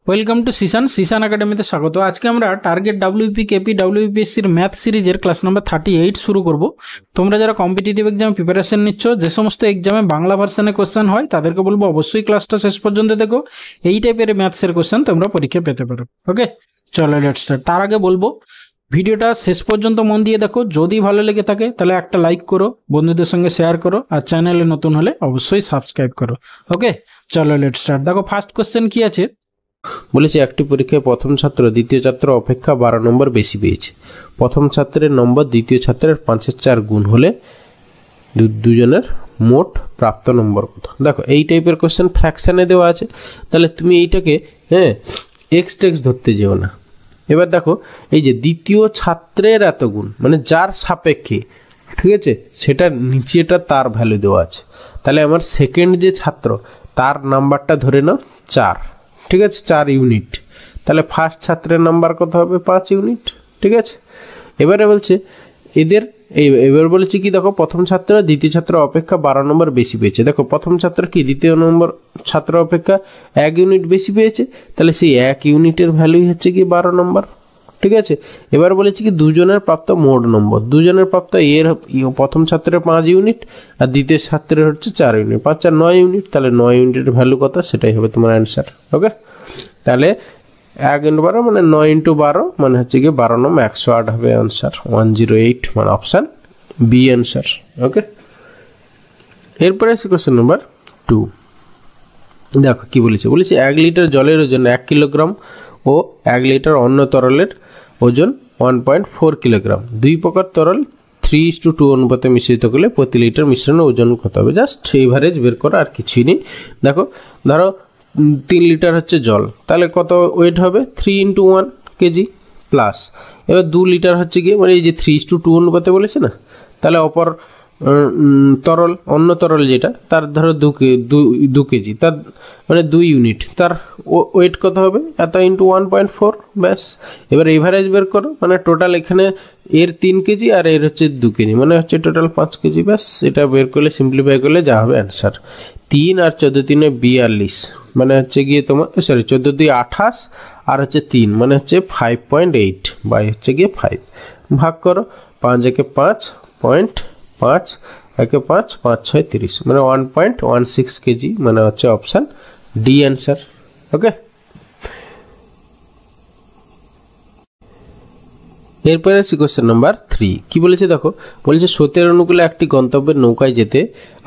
Welcome to Sisan একাডেমিতে স্বাগত। আজকে আমরা টার্গেট ডাব্লিউপি কেপি ডাব্লিউপিএসসির ম্যাথ সিরিজের ক্লাস নাম্বার 38 শুরু করব। তোমরা যারা কম্পিটিটিভ এক্সাম প্রিপারেশন নিচ্ছ, যে সমস্ত এক্সামে বাংলা ভার্সনে কোশ্চেন হয় তাদেরকে বলবো অবশ্যই ক্লাসটা শেষ পর্যন্ত দেখো। এই টাইপের ম্যাথসের কোশ্চেন তোমরা পরীক্ষা পেতে পারো। ওকে, চলো লেটস স্টার্ট। তার আগে বলবো ভিডিওটা শেষ পর্যন্ত মন দিয়ে দেখো। যদি ভালো লেগে থাকে তাহলে একটা লাইক করো, বন্ধুদের সঙ্গে শেয়ার করো, আর চ্যানেলে নতুন হলে অবশ্যই সাবস্ক্রাইব করো। ওকে, চলো লেটস স্টার্ট। দেখো ফার্স্ট কোশ্চেন কি আছে বলেছে, একটি পরীক্ষায় প্রথম ছাত্র দ্বিতীয় ছাত্র অপেক্ষা 12 নম্বর বেশি পেয়েছে। প্রথম ছাত্রের নম্বর দ্বিতীয় ছাত্রের 5-এর 4 গুণ হলে দুজনের মোট প্রাপ্ত নম্বর কত। দেখো এই টাইপের কোশ্চেন ফ্র্যাকশনে দেওয়া আছে, তাহলে তুমি এইটাকে এক্স ধরতে যেও না। এবার দেখো এই যে দ্বিতীয় ছাত্রের এত গুণ, মানে যার সাপেক্ষে, ঠিক আছে, সেটা নিচেটা তার ভ্যালু দেওয়া আছে। তাহলে আমার সেকেন্ড যে ছাত্র তার নাম্বারটা ধরে নাও 4, ঠিক আছে, 4 ইউনিট। তাহলে ফার্স্ট ছাত্রের নাম্বার কত হবে? 5 ইউনিট, ঠিক আছে। এবারে বলছে এবার বলেছে কি, দেখো প্রথম ছাত্র দ্বিতীয় ছাত্র অপেক্ষা 12 নম্বর বেশি পেয়েছে। দেখো প্রথম ছাত্র কি দ্বিতীয় নম্বর ছাত্র অপেক্ষা 1 ইউনিট বেশি পেয়েছে, তাহলে সেই 1 ইউনিটের ভ্যালুই হচ্ছে কি 12 নম্বর, ঠিক আছে। এবার বলেছি কি দুজনের প্রাপ্ত মোট নম্বর, দুজনের প্রাপ্ত এর প্রথম ছাত্রের 5 ইউনিট আর দ্বিতীয় ছাত্রের হচ্ছে 4 ইউনিট, 5 4 9 ইউনিট। তাহলে 9 ইউনিটের ভ্যালু কত, সেটাই হবে তোমার অ্যান্সার। ওকে, তাহলে 1 × 12 মানে 9 × 12 মানে হচ্ছে কি 12 9 108 হবে অ্যান্সার। 108 মানে অপশান বি অ্যান্সার। ওকে, এরপরে আছে কোশ্চেন নাম্বার 2। দেখো কি বলেছে, 1 লিটার জলের ওজন 1 কিলোগ্রাম ও 1 লিটার অন্য তরলের ওজন 1.4 কিলোগ্রাম। দুই প্রকার তরল 3:2 অনুপাতে মিশ্রিত করলে প্রতি লিটার মিশ্রণের ওজন কত হবে? জাস্ট এভারেজ বের করা, আর কিছুই নেই। দেখো ধরো 3 লিটার হচ্ছে জল, তাহলে কত ওয়েট হবে? 3 × 1 কেজি প্লাস। এবার 2 লিটার হচ্ছে কি, মানে এই যে 3:2 অনুপাতে বলেছে না, তাহলে অপর তরল অন্য তরল যেটা তার ধরো 2 কেজি, তার মানে 2 ইউনিট, তার ওয়েট কত হবে? এত × 1.4, ব্যাস। এবার এভারেজ বের করো, মানে টোটাল এখানে এর 3 কেজি আর এর হচ্ছে 2 কেজি, মানে হচ্ছে টোটাল 5 কেজি, ব্যাস। এটা বের করলে সিম্পলিফাই করলে যা হবে অ্যান্সার। 3 আর 14 3 42 মানে হচ্ছে গিয়ে তোমার 14 2 28 আর হচ্ছে 3 মানে হচ্ছে 5.8 বাই হচ্ছে গিয়ে 5 ভাগ করো 5 একে 5 5 একে 5 5 6 30 মানে 1.16 কেজি মানে হচ্ছে অপশান ডি অ্যান্সার। ওকে, এরপরে আছে কোশ্চেন নাম্বার 3। কি বলেছে দেখো, বলেছে স্রোতের অনুকূলে একটি গন্তব্যের নৌকায় যেতে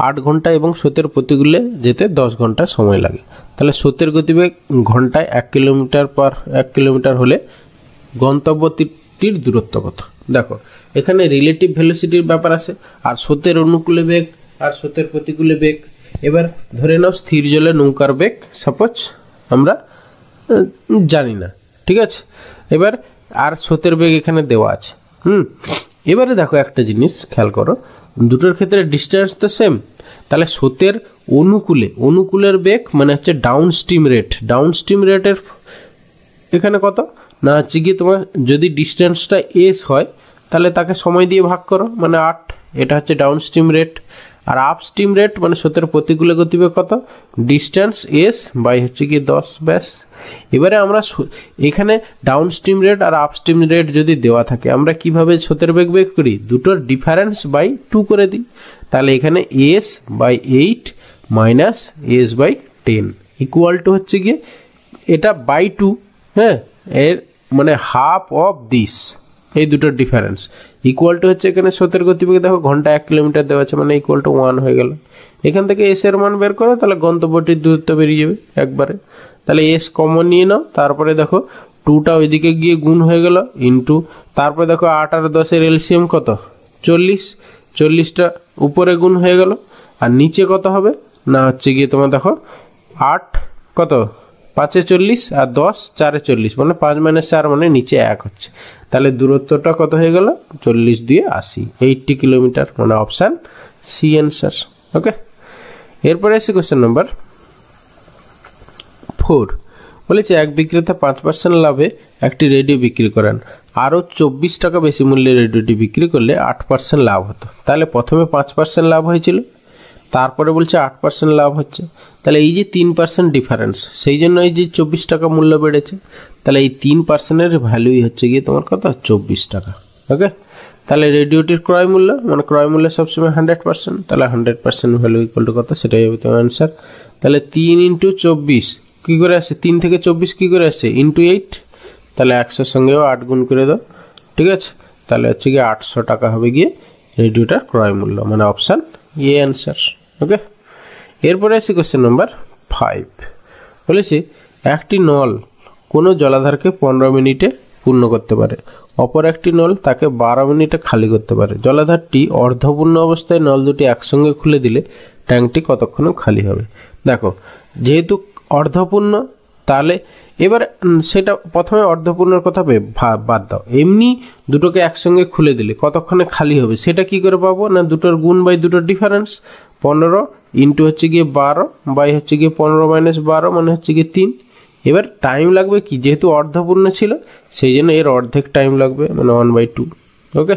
8 ঘন্টা এবং স্রোতের প্রতিকূলে যেতে 10 ঘন্টা সময় লাগে। তাহলে স্রোতের গতিবেগ ঘন্টায় 1 কিলোমিটার হলে গন্তব্যটির দূরত্ব কত? দেখো এখানে রিলেটিভ ভেলোসিটির ব্যাপার আছে, আর স্রোতের অনুকূলে বেগ আর স্রোতের প্রতিকূলে বেগ। এবার ধরে নাও স্থির জলে নৌকার বেগ সাপোজ আমরা জানি না, ঠিক আছে। এবার আর স্রোতের বেগ এখানে দেওয়া আছে। এবারে দেখো একটা জিনিস খেয়াল করো, দুটোর ক্ষেত্রে ডিস্টেন্স তো সেম, তাহলে স্রোতের অনুকূলের বেগ মানে হচ্ছে ডাউন স্ট্রিম রেটের এখানে কত না হচ্ছে গিয়ে তোমার যদি ডিস্টেন্সটা এস হয় তাহলে তাকে সময় দিয়ে ভাগ করো, মানে 8, এটা হচ্ছে ডাউন স্ট্রিম রেট। আর আপ স্ট্রিম রেট মানে স্রোতের প্রতিকূলে গতিবেগ কত? ডিস্টেন্স এস বাই হচ্ছে কি 10, ব্যাস। এবারে আমরা এখানে ডাউন স্ট্রিম রেট আর আপ স্ট্রিম রেট যদি দেওয়া থাকে আমরা কিভাবে স্রোতের বেগ বের করি? দুটোর ডিফারেন্স বাই 2 করে দিই। তাহলে এখানে S by 8 minus S by 10 equal to হচ্ছে গিয়ে এটা বাই 2, এর মানে হাফ অফ দিস, এই দুটোর ডিফারেন্স ইকুয়াল টু হচ্ছে এখানে স্রোতের গতিবেগ দেখো ঘন্টা 1 কিলোমিটার দেওয়া আছে, মানে ইকুয়াল টু 1 হয়ে গেল। এখান থেকে এস এর মান বের করো, তাহলে গন্তব্যটির দূরত্ব বেরিয়ে যাবে একবারে। তাহলে এস কমন নিয়ে নাও, তারপরে দেখো 2টা ওইদিকে গিয়ে গুণ হয়ে গেল ইন্টু, তারপরে দেখো 8 আর 10 এর এলসিএম কত? 40টা উপরে গুণ হয়ে গেল, আর নিচে কত হবে না হচ্ছে গিয়ে তোমার দেখো 8 কত 5 এ 40 আর 10 4 এ 40 মানে 5 - 4 মানে নিচে 1 হচ্ছে। তাহলে দূরত্বটা কত হয়ে গেল? 40 দিয়ে 80, 80 কিলোমিটার মানে অপশান সি অ্যান্সার। ওকে, এরপরে এসে কোশ্চেন নাম্বার 4। বলেছে এক বিক্রেতা 5% লাভে একটি রেডিও বিক্রি করেন, আরও 24 টাকা বেশি মূল্যে রেডিওটি বিক্রি করলে 8% লাভ হতো। তাহলে প্রথমে 5% লাভ হয়েছিল, তারপরে বলছে 8% লাভ হচ্ছে, তাহলে এই যে 3% ডিফারেন্স, সেই জন্য এই যে 24 টাকা মূল্য বেড়েছে। তাহলে এই 3%-এর ভ্যালুই হচ্ছে গিয়ে তোমার কত, 24 টাকা। ওকে, তাহলে রেডিওটির ক্রয় মূল্য, মানে ক্রয় মূল্য সবসময় 100%, তাহলে 100% ভ্যালু ইকুয়াল টু কত, সেটাই হবে তোমার অ্যান্সার। তাহলে 3 × 24 কী করে আসছে, 3 থেকে 24 কী করে আসছে, × 8, তাহলে 100 সঙ্গেও 8 গুণ করে দাও, ঠিক আছে। তাহলে হচ্ছে গিয়ে 800 টাকা হবে গিয়ে রেডিওটার ক্রয় মূল্য, মানে অপশান এ অ্যান্সার। ওকে, এরপরে আসছে কোশ্চেন নাম্বার 5। বলেছি একটি নল কোনো জলাধারকে 15 মিনিটে পূর্ণ করতে পারে, অপর একটি নল তাকে 12 মিনিটে খালি করতে পারে। জলাধারটি অর্ধপূর্ণ অবস্থায় নল দুটি একসঙ্গে খুলে দিলে ট্যাঙ্কটি কতক্ষণে খালি হবে। দেখো, যেহেতু অর্ধপূর্ণ, তাহলে এবার সেটা প্রথমে অর্ধপূর্ণের কথা বাদ দাও, এমনি দুটোকে একসঙ্গে খুলে দিলে কতক্ষণে খালি হবে সেটা কি করে পাবো না, দুটোর গুণ বাই দুটোর ডিফারেন্স, 15 ইন্টু হচ্ছে গিয়ে 12 বাই হচ্ছে গিয়ে 15 মাইনাস 12 মানে হচ্ছে গিয়ে 3। এবার টাইম লাগবে কি, যেহেতু অর্ধপূর্ণ ছিল সেই জন্য এর অর্ধেক টাইম লাগবে, মানে 1/2। ওকে,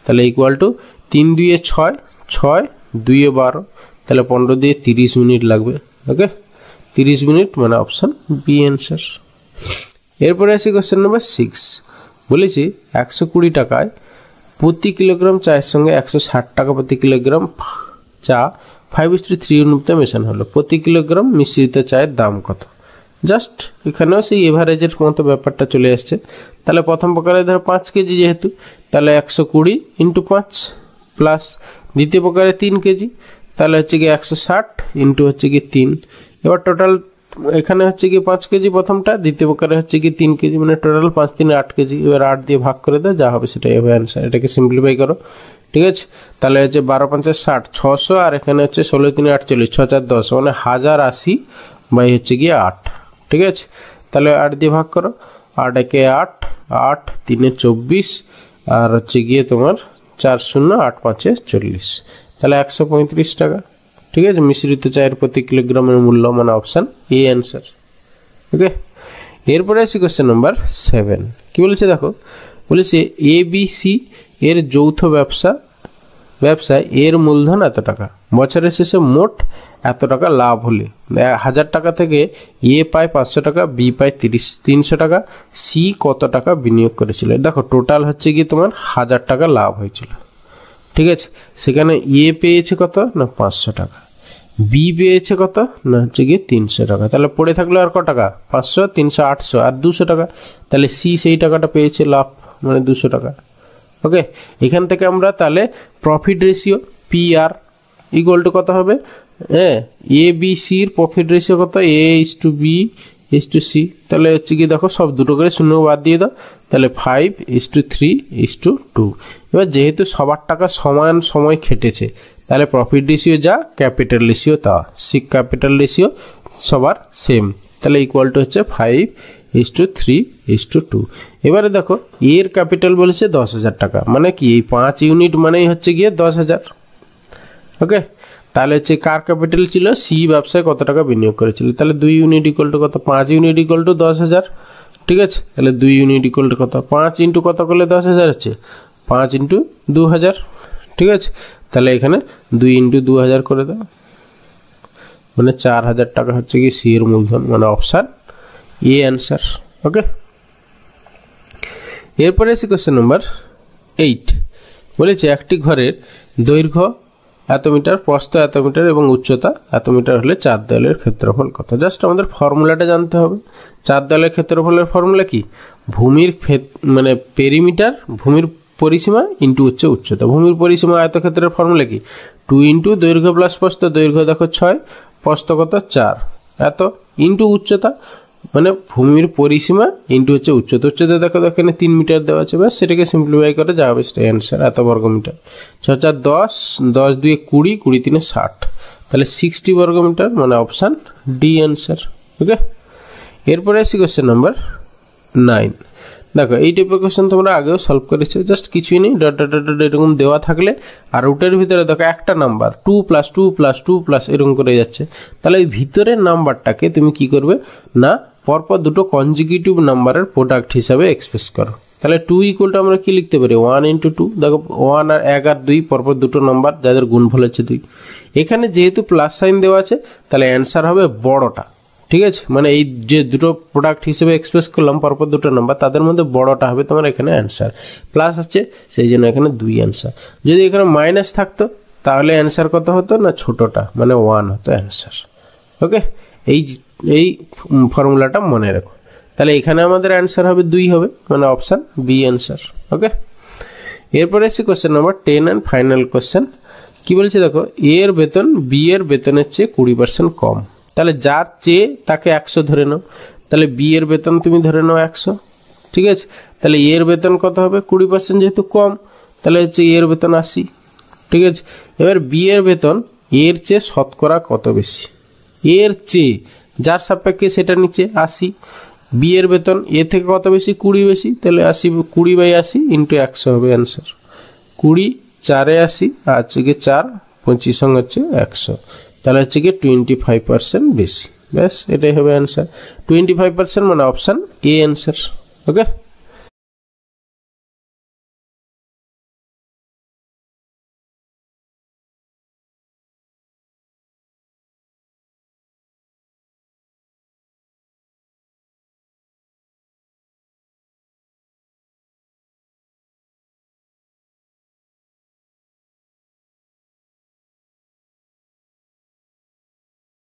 তাহলে ইকুয়াল টু 3 × 2 = 6, 6 × 2 = 12, তাহলে 15 দিয়ে 30 মিনিট লাগবে। ওকে, 30 মিনিট মানে অপশান বি অ্যান্সার। এরপরে আসি কোশ্চেন নাম্বার 6। বলেছি 120 টাকায় প্রতি কিলোগ্রাম চায়ের সঙ্গে 160 টাকা প্রতি কিলোগ্রাম চা 5:3 অনুপাতে মেশানো হলো, প্রতি কিলোগ্রাম মিশ্রিত চায়ের দাম কত। জাস্ট এখানেও সেই এভারেজের মতো ব্যাপারটা চলে আসছে। তাহলে প্রথম প্রকারে ধরো 5 কেজি যেহেতু, তাহলে 120 × 5 প্লাস দ্বিতীয় প্রকারে 3 কেজি, তাহলে হচ্ছে গিয়ে 160 ইন্টু হচ্ছে গিয়ে 3। এবার টোটাল এখানে হচ্ছে গিয়ে 5 কেজি প্রথমটা, দ্বিতীয় প্রকারে হচ্ছে গিয়ে 3 কেজি, মানে টোটাল 5 × 3 = 8 কেজি। এবার 8 দিয়ে ভাগ করে দাও, যা হবে সেটাই হবে অ্যান্সার। এটাকে সিম্পলিফাই করো, ঠিক আছে। তাহলে হচ্ছে 12 × 5 = 60, 600, আর এখানে হচ্ছে 16 × 3 = 48, 6 × 4 = 10, মানে 1080 বাই হচ্ছে গিয়ে 8, ঠিক আছে। তাহলে 8 দিয়ে ভাগ করো, 8 × 1 = 8, 8 × 3 = 24, আর হচ্ছে গিয়ে তোমার 4 0 8 5 40, তাহলে 135 টাকা, ঠিক আছে। মিশ্রিত চায়ের প্রতি কিলোগ্রামের মূল্য, মানে অপশান এ অ্যান্সার। ওকে, এরপরে আসি কোশ্চেন নাম্বার 7। কি বলেছে দেখো, বলেছে ABC এর যৌথ ব্যবসায় এর মূলধন এত টাকা, বছরের শেষে মোট এত টাকা লাভ হলে 1000 টাকা থেকে এ পায় 500 টাকা, বি পায় 300 টাকা, সি কত টাকা বিনিয়োগ করেছিল। দেখো টোটাল হচ্ছে কি তোমার 1000 টাকা লাভ হয়েছিল, ঠিক আছে। সেখানে এ পেয়েছে কত না 500 টাকা, বি পেয়েছে কত না হচ্ছে গিয়ে 300 টাকা, তাহলে পড়ে থাকলো আর কত টাকা, 500 300 800 আর 200 টাকা, তাহলে সি সেই টাকাটা পেয়েছে লাভ, মানে 200 টাকা। ওকে, এখান থেকে আমরা তাহলে profit ratio PR equal to কত হবে, হ্যাঁ A B sir profit ratio কত, A/B/C, তাহলে হচ্ছে কি দেখো সব দুটো করে শূন্য বাদ দিয়ে দাও, তাহলে 5:3:2। এবার যেহেতু সবার টাকা সমান সময় খেটেছে, তাহলে প্রফিট রেশিও যা, ক্যাপিটাল রেশিও তা, ক্যাপিটাল রেশিও সবার সেম, তাহলে ইকুয়াল টু হচ্ছে 5:3:2। এবারে দেখো এর ক্যাপিটাল বলেছে 10,000 টাকা, মানে কি এই 5 ইউনিট মানেই হচ্ছে গিয়ে 10,000। ওকে, তাহলে হচ্ছে কার ক্যাপিটাল ছিল, সি ব্যবসায় কত টাকা বিনিয়োগ করেছিল, তাহলে 2 ইউনিট ইকুয়াল টু কত, 5 ইউনিট ইকুয়াল টু 10,000, ঠিক আছে। তাহলে 2 ইউনিট ইকুয়াল টু কত, 5 ইন্টু কত করলে 10,000 হচ্ছে, 5 × 2,000, ঠিক আছে। তাহলে এখানে 2 × 2,000 করে দাও, মানে 4,000 টাকা হচ্ছে কি সি এর মূলধন, মানে অপশান এ অ্যান্সার। ওকে, এরপরে আছে কোশ্চেন নাম্বার 8। বলেছে একটি ঘরের দৈর্ঘ্য এত মিটার, প্রস্থ এত মিটার এবং উচ্চতা এত মিটার হলে 4 দেওয়ালের ক্ষেত্রফল কত। জাস্ট আমাদের ফর্মুলাটা জানতে হবে। 4 দেওয়ালের ক্ষেত্রফলের ফর্মুলা কি, ভূমির মানে পেরিমিটার, ভূমির পরিসীমা ইন্টু হচ্ছে উচ্চতা। ভূমির পরিসীমা আয়তক্ষেত্রের ফর্মুলা কি, 2 × দৈর্ঘ্য প্লাস প্রস্থ, দৈর্ঘ্য দেখো 6, প্রস্থ কত 4, এত ইন্টু উচ্চতা, মানে ভূমির পরিসীমা ইন্টু হচ্ছে উচ্চতা। উচ্চতা দেখো এখানে 3 মিটার দেওয়া আছে, ব্যাস সেটাকে সিম্পলিফাই করে যা হবে সেটা অ্যান্সার, এত বর্গমিটার। 6 × 4 = 10, 10 × 2 = 20, 20 × 3 = 60, তাহলে 60 বর্গমিটার, মানে অপশান ডি অ্যান্সার। ওকে, এরপরে আসি কোশ্চেন নাম্বার 9। দেখো এই টাইপের কোশ্চেন তোমরা আগেও সলভ করেছো, জাস্ট কিছুই নেই, ডট ডট ডট এরকম দেওয়া থাকলে আর রুটের ভিতরে দেখো একটা নাম্বার 2 + 2 + 2 + এরকম করে যাচ্ছে, তাহলে এই ভিতরের নাম্বারটাকে তুমি কি করবে না পরপর দুটো কনজিকিউটিভ নাম্বারের প্রোডাক্ট হিসাবে এক্সপ্রেস করো। তাহলে 2 ইকুয়াল টু আমরা কি লিখতে পারি 1 ইন্টু 2। দেখো 1 আর 1 আর 2 পরপর দুটো নাম্বার যাদের গুণফল হচ্ছে 2। এখানে যেহেতু প্লাস সাইন দেওয়া আছে তাহলে অ্যান্সার হবে বড়টা, ঠিক আছে। মানে এই যে দুটো প্রোডাক্ট হিসেবে এক্সপ্রেস করলাম পরপর দুটো নাম্বার, তাদের মধ্যে বড়টা হবে তোমার এখানে অ্যান্সার। প্লাস আছে সেই জন্য এখানে 2 অ্যান্সার। যদি এখানে মাইনাস থাকতো তাহলে অ্যান্সার কত হতো না ছোটটা মানে 1 হতো অ্যান্সার। ওকে, এই ফর্মুলাটা মনে রাখো। তাহলে এখানে আমাদের অ্যান্সার হবে 2 হবে, মানে অপশান বি অ্যান্সার। ওকে, এরপরে এসে question number 10 and final question. কি বলছে দেখো, এ এর বেতন বি এর বেতনের চেয়ে 20% কম। তাহলে যার চেয়ে তাকে 100 ধরে নাও। তাহলে বি এর বেতন তুমি ধরে নাও 100, ঠিক আছে। তাহলে এ এর বেতন কত হবে 20% যেহেতু কম, তাহলে হচ্ছে এ এর বেতন 80, ঠিক আছে। এবার বি এর বেতন এর চেয়ে শতকরা কত বেশি, এর চেয়ে যার সাপেক্ষে সেটা নিচে 80। বি এর বেতন এ থেকে কত বেশি 20 বেশি, তাহলে 20/80 ইন্টু 100 হবে অ্যান্সার। 20 4 এ 80 আর হচ্ছে কি 4 25 সঙ্গে হচ্ছে 100, তাহলে হচ্ছে কি 25% বেশি। ব্যাস এটাই হবে অ্যান্সার। 25% মানে অপশান এ অ্যান্সার। ওকে।